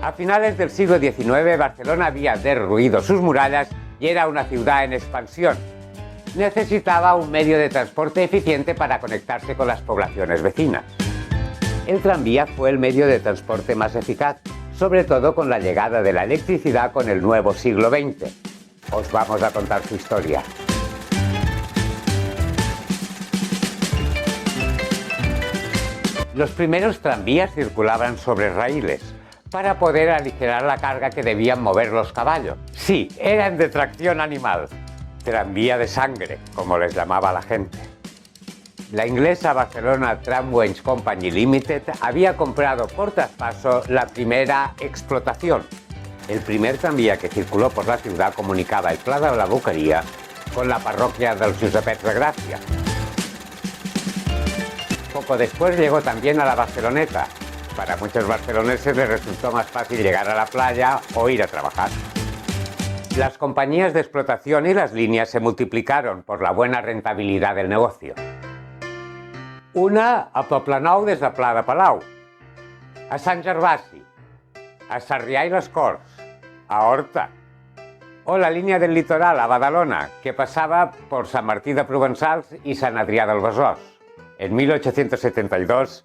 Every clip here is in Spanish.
A finales del siglo XIX, Barcelona había derruido sus murallas y era una ciudad en expansión. Necesitaba un medio de transporte eficiente para conectarse con las poblaciones vecinas. El tranvía fue el medio de transporte más eficaz, sobre todo con la llegada de la electricidad con el nuevo siglo XX. Os vamos a contar su historia. Los primeros tranvías circulaban sobre raíles para poder aligerar la carga que debían mover los caballos. Sí, eran de tracción animal. Tranvía de sangre, como les llamaba la gente. La inglesa Barcelona Tramways Company Limited había comprado por traspaso la primera explotación. El primer tranvía que circuló por la ciudad comunicaba el Pla de la Boqueria con la parroquia del Josepet de Gràcia. Poco después llegó también a la Barceloneta. Para muchos barceloneses les resultó más fácil llegar a la playa o ir a trabajar. Las compañías de explotación y las líneas se multiplicaron por la buena rentabilidad del negocio. Una a Poblenou des de Pla de Palau, a Sant Gervasi, a Sarrià i les Corts, a Horta, o la línea del litoral a Badalona, que pasaba por San Martí de Provençals y San Adrià del Besòs. En 1872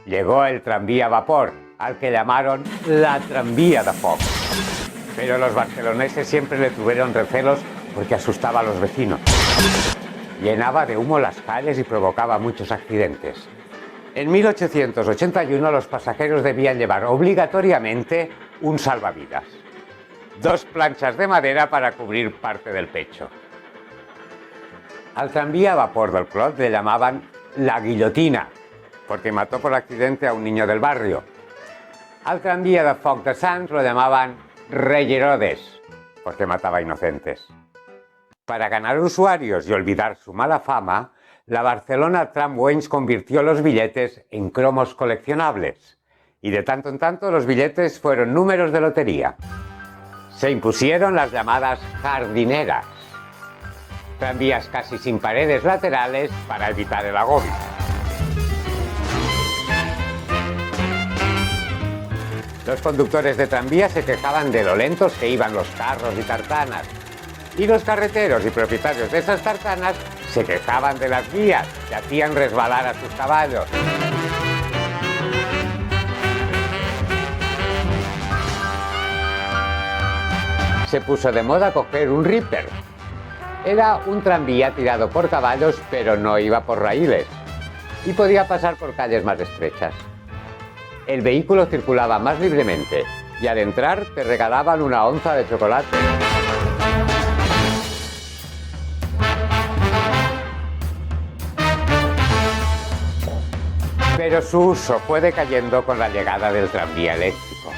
llegó el tranvía a vapor, al que llamaron la tranvía de foc. Pero los barceloneses siempre le tuvieron recelos porque asustaba a los vecinos. Llenaba de humo las calles y provocaba muchos accidentes. En 1881 los pasajeros debían llevar obligatoriamente un salvavidas. 2 planchas de madera para cubrir parte del pecho. Al tranvía a vapor del Clot le llamaban la guillotina, porque mató por accidente a un niño del barrio. Al tranvía de foc de Sants lo llamaban Rey Herodes, porque mataba inocentes. Para ganar usuarios y olvidar su mala fama, la Barcelona Tramways convirtió los billetes en cromos coleccionables, y de tanto en tanto los billetes fueron números de lotería. Se impusieron las llamadas jardineras, tranvías casi sin paredes laterales para evitar el agobio. Los conductores de tranvía se quejaban de lo lentos que iban los carros y tartanas, y los carreteros y propietarios de esas tartanas se quejaban de las vías que hacían resbalar a sus caballos. Se puso de moda coger un Ripper. Era un tranvía tirado por caballos, pero no iba por raíles, y podía pasar por calles más estrechas. El vehículo circulaba más libremente, y al entrar te regalaban una onza de chocolate. Pero su uso fue decayendo con la llegada del tranvía eléctrico.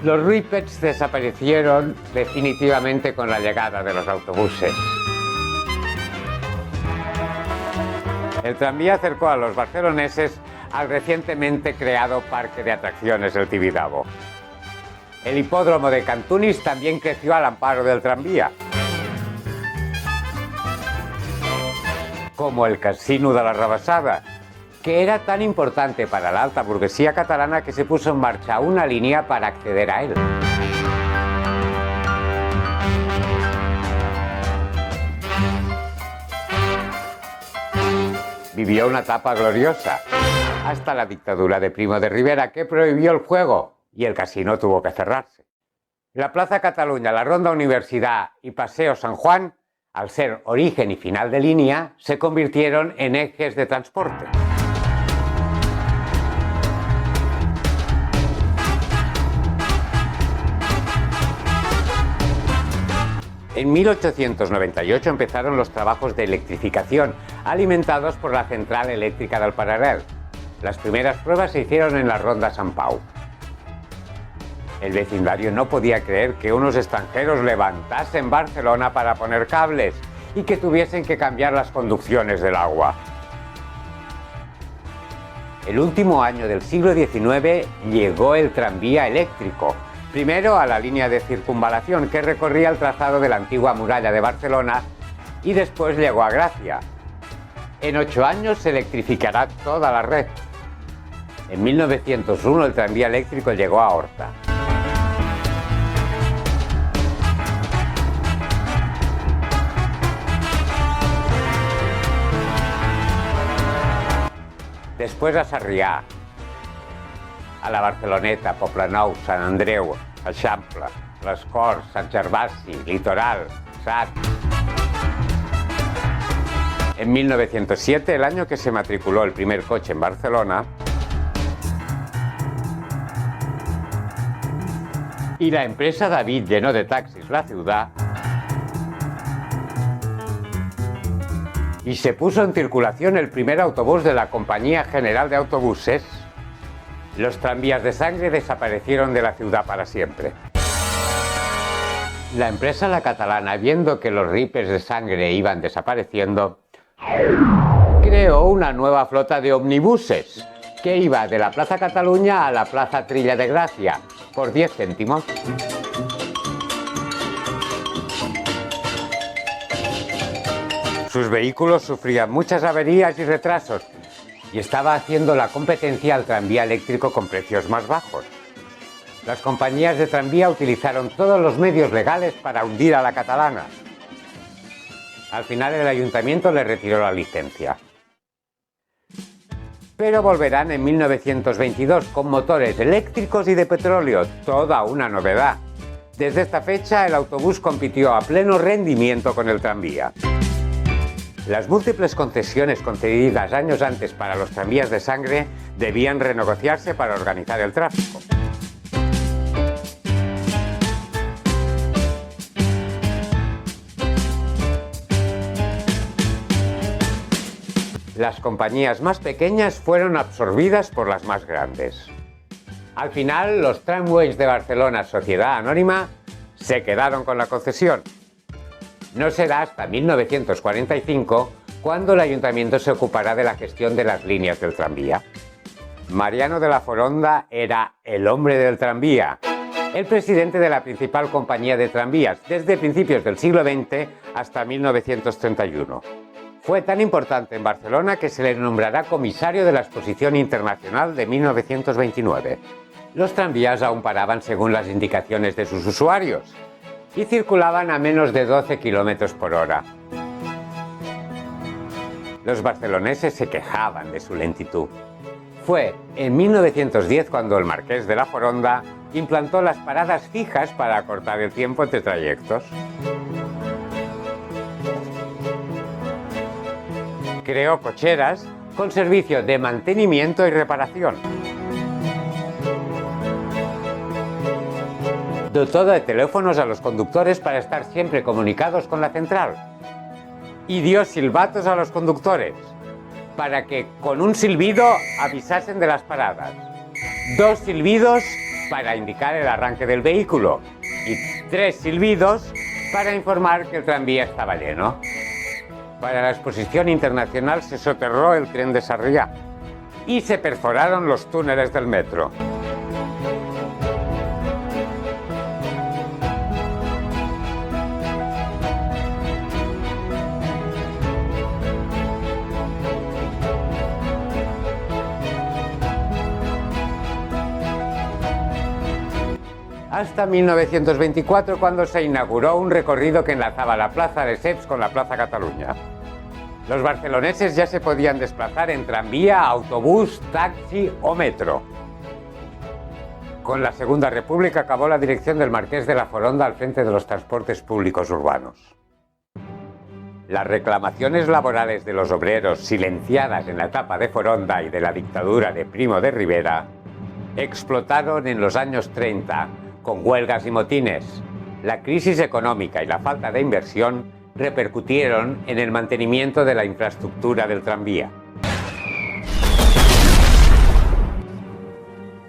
Los Rippers desaparecieron definitivamente con la llegada de los autobuses. El tranvía acercó a los barceloneses al recientemente creado Parque de Atracciones del Tibidabo. El hipódromo de Cantunis también creció al amparo del tranvía, como el Casino de la Rabassada, que era tan importante para la alta burguesía catalana que se puso en marcha una línea para acceder a él. Vivió una etapa gloriosa, hasta la dictadura de Primo de Rivera, que prohibió el juego y el casino tuvo que cerrarse. La Plaza Cataluña, la Ronda Universidad y Paseo San Juan, al ser origen y final de línea, se convirtieron en ejes de transporte. En 1898 empezaron los trabajos de electrificación, alimentados por la central eléctrica del Paral·lel. Las primeras pruebas se hicieron en la Ronda Sant Pau. El vecindario no podía creer que unos extranjeros levantasen Barcelona para poner cables y que tuviesen que cambiar las conducciones del agua. El último año del siglo XIX llegó el tranvía eléctrico, primero a la línea de circunvalación que recorría el trazado de la antigua muralla de Barcelona y después llegó a Gràcia. En 8 años se electrificará toda la red. En 1901 el tranvía eléctrico llegó a Horta. Después a Sarrià, a la Barceloneta, Poblenou, Sant Andreu, Eixample, Les Corts, Sant Gervasi, Litoral, Sat. En 1907, el año que se matriculó el primer coche en Barcelona, y la empresa David llenó de taxis la ciudad y se puso en circulación el primer autobús de la Compañía General de Autobuses. Los tranvías de sangre desaparecieron de la ciudad para siempre. La empresa La Catalana, viendo que los ripes de sangre iban desapareciendo, creó una nueva flota de omnibuses que iba de la Plaza Cataluña a la Plaza Trilla de Gracia por 10 céntimos. Sus vehículos sufrían muchas averías y retrasos y estaba haciendo la competencia al tranvía eléctrico con precios más bajos. Las compañías de tranvía utilizaron todos los medios legales para hundir a La Catalana. Al final el ayuntamiento le retiró la licencia. Pero volverán en 1922 con motores eléctricos y de petróleo, toda una novedad. Desde esta fecha el autobús compitió a pleno rendimiento con el tranvía. Las múltiples concesiones concedidas años antes para los tranvías de sangre debían renegociarse para organizar el tráfico. Las compañías más pequeñas fueron absorbidas por las más grandes. Al final, los Tramways de Barcelona, Sociedad Anónima, se quedaron con la concesión. No será hasta 1945 cuando el ayuntamiento se ocupará de la gestión de las líneas del tranvía. Mariano de la Foronda era el hombre del tranvía, el presidente de la principal compañía de tranvías desde principios del siglo XX hasta 1931. Fue tan importante en Barcelona que se le nombrará comisario de la Exposición Internacional de 1929. Los tranvías aún paraban según las indicaciones de sus usuarios y circulaban a menos de 12 km por hora. Los barceloneses se quejaban de su lentitud. Fue en 1910 cuando el marqués de la Foronda implantó las paradas fijas para acortar el tiempo entre trayectos. Creó cocheras con servicio de mantenimiento y reparación. Dotó de teléfonos a los conductores para estar siempre comunicados con la central. Y dio silbatos a los conductores para que con un silbido avisasen de las paradas. 2 silbidos para indicar el arranque del vehículo y 3 silbidos para informar que el tranvía estaba lleno. Para la Exposición Internacional se soterró el tren de Sarrià y se perforaron los túneles del metro. Hasta 1924, cuando se inauguró un recorrido que enlazaba la Plaza de Lesseps con la Plaza Cataluña. Los barceloneses ya se podían desplazar en tranvía, autobús, taxi o metro. Con la Segunda República acabó la dirección del Marqués de la Foronda al frente de los transportes públicos urbanos. Las reclamaciones laborales de los obreros, silenciadas en la etapa de Foronda y de la dictadura de Primo de Rivera, explotaron en los años 30 con huelgas y motines. La crisis económica y la falta de inversión repercutieron en el mantenimiento de la infraestructura del tranvía.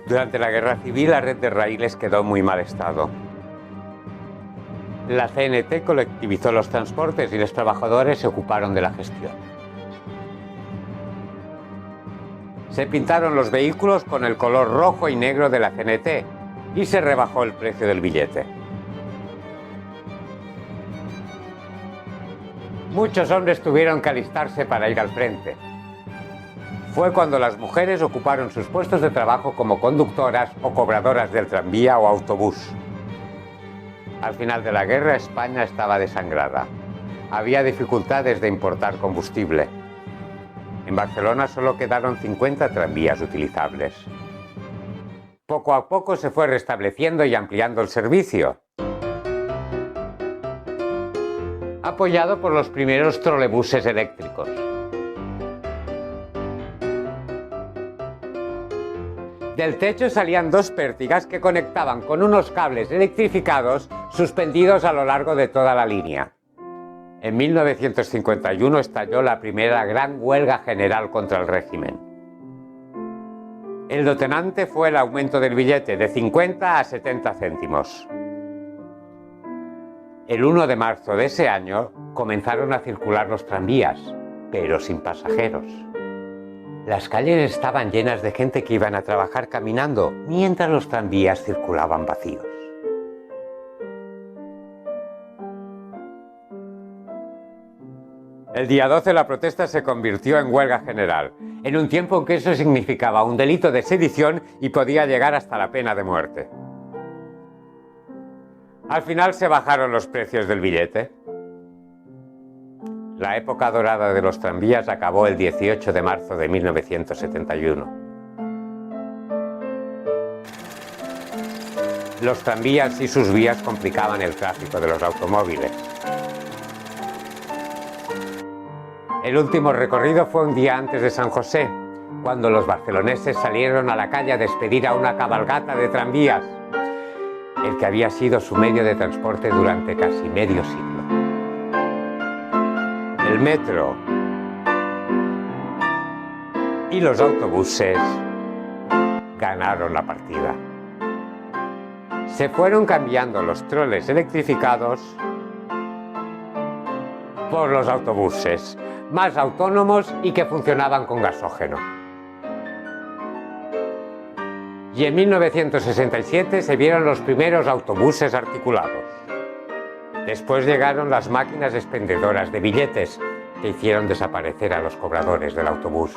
Durante la Guerra Civil, la red de raíles quedó en muy mal estado. La CNT colectivizó los transportes y los trabajadores se ocuparon de la gestión. Se pintaron los vehículos con el color rojo y negro de la CNT y se rebajó el precio del billete. Muchos hombres tuvieron que alistarse para ir al frente. fue cuando las mujeres ocuparon sus puestos de trabajo como conductoras o cobradoras del tranvía o autobús. Al final de la guerra, España estaba desangrada. Había dificultades de importar combustible. En Barcelona solo quedaron 50 tranvías utilizables. Poco a poco se fue restableciendo y ampliando el servicio, apoyado por los primeros trolebuses eléctricos. Del techo salían dos pértigas que conectaban con unos cables electrificados suspendidos a lo largo de toda la línea. En 1951 estalló la primera gran huelga general contra el régimen. El detonante fue el aumento del billete de 50 a 70 céntimos. El 1 de marzo de ese año comenzaron a circular los tranvías, pero sin pasajeros. Las calles estaban llenas de gente que iban a trabajar caminando, mientras los tranvías circulaban vacíos. El día 12 la protesta se convirtió en huelga general, en un tiempo en que eso significaba un delito de sedición y podía llegar hasta la pena de muerte. Al final se bajaron los precios del billete. La época dorada de los tranvías acabó el 18 de marzo de 1971. Los tranvías y sus vías complicaban el tráfico de los automóviles. El último recorrido fue un día antes de San José, cuando los barceloneses salieron a la calle a despedir a una cabalgata de tranvías, el que había sido su medio de transporte durante casi medio siglo. El metro y los autobuses ganaron la partida. Se fueron cambiando los troles electrificados por los autobuses, más autónomos y que funcionaban con gasógeno. Y en 1967 se vieron los primeros autobuses articulados. Después llegaron las máquinas expendedoras de billetes, que hicieron desaparecer a los cobradores del autobús.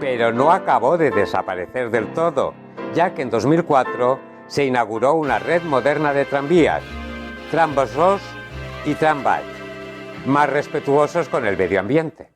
Pero no acabó de desaparecer del todo, ya que en 2004 se inauguró una red moderna de tranvías, Trambusos y Tramvall, más respetuosos con el medio ambiente.